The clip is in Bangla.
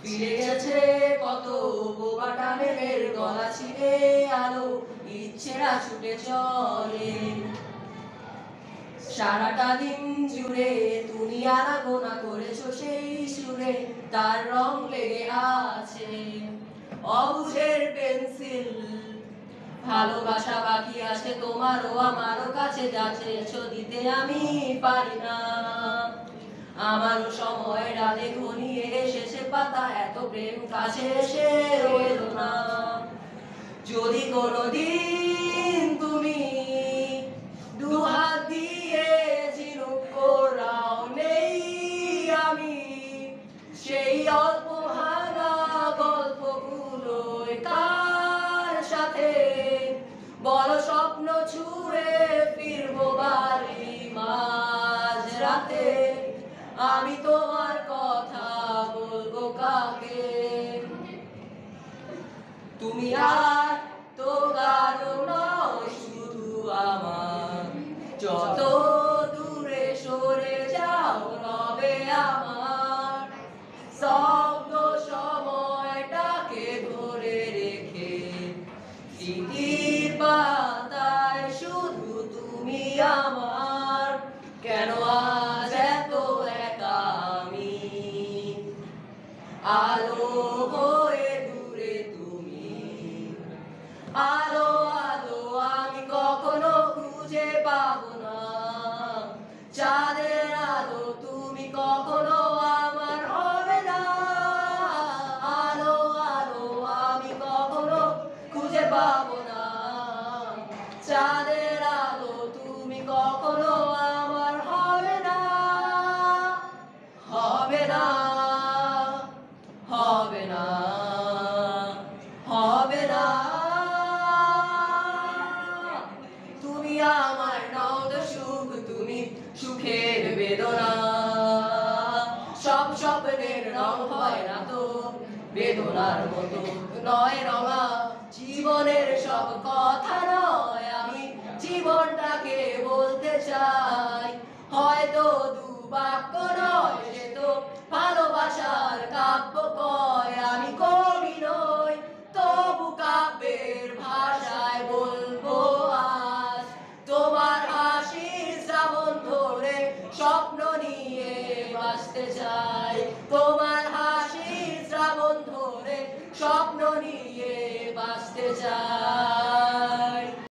ফিরে গেছে কত বোবা টানেলের গলা ছিঁড়ে আলো ইচ্ছেরা ছুটে চলে সারাটা দিন জুড়ে তুমি আনাগোনা করেছো সেই সুরে তার রং লেগে আছে অবুঝের পেন্সিল ভালোবাসা বাকি আছে তোমারও আমারও কাছে যা চেয়েছো দিতে আমি পারি না আমারও সময় ডালে ঘনিয়ে এসেছে পাতা এত প্রেম কাছে এসে এলো না যদি কোনোদিন তুমি দুহাত দিয়ে ঝিনুক কোরাও নেই আমি সেই অল্প ভাঙা গল্পগুলো কার সাথে বড় স্বপ্ন ছুঁড়ে ফিরবো বাড়ি মাঝরাতে আমি তোমার কথা বলবো কাকে তুমি আর তো কারো নও শুধু আমার যত দূরে সরে যাও রবে আমার শব্দ সময়টাকে ধরে রেখে স্মৃতির পাতায় শুধু তুমি আমার কেন আজ এত একা আমি আলো হয়ে দূরে তুমি আলো আলো আমি কখনো খুঁজে পাবো না চাঁদের আলো তুমি কখনো আমার হবে না আলো আলো আমি কখনো খুঁজে পাবো না চাঁদের আলো তুমি কখনো আমার হবে না হবে না হবে না হবে না তুমি আমার নও তো সুখ তুমি সুখের বেদনা সব স্বপ্নের রং হয় না তো বেদনার মতো নয় রঙা জীবনের সব কথা নয় আমি জীবনটাকে বলতে চাই হয়তো দু বাক্য নয় সে তো ভালোবাসার কাব্য কয় আমি কবি নই তবু কাব্যের ভাষায় বলবো আজ তোমার হাসির শ্রাবণ ধরে স্বপ্ন নিয়ে বাঁচতে চাই তোমার হাসির শ্রাবণ ধরে স্বপ্ন নিয়ে বাঁচতে চাই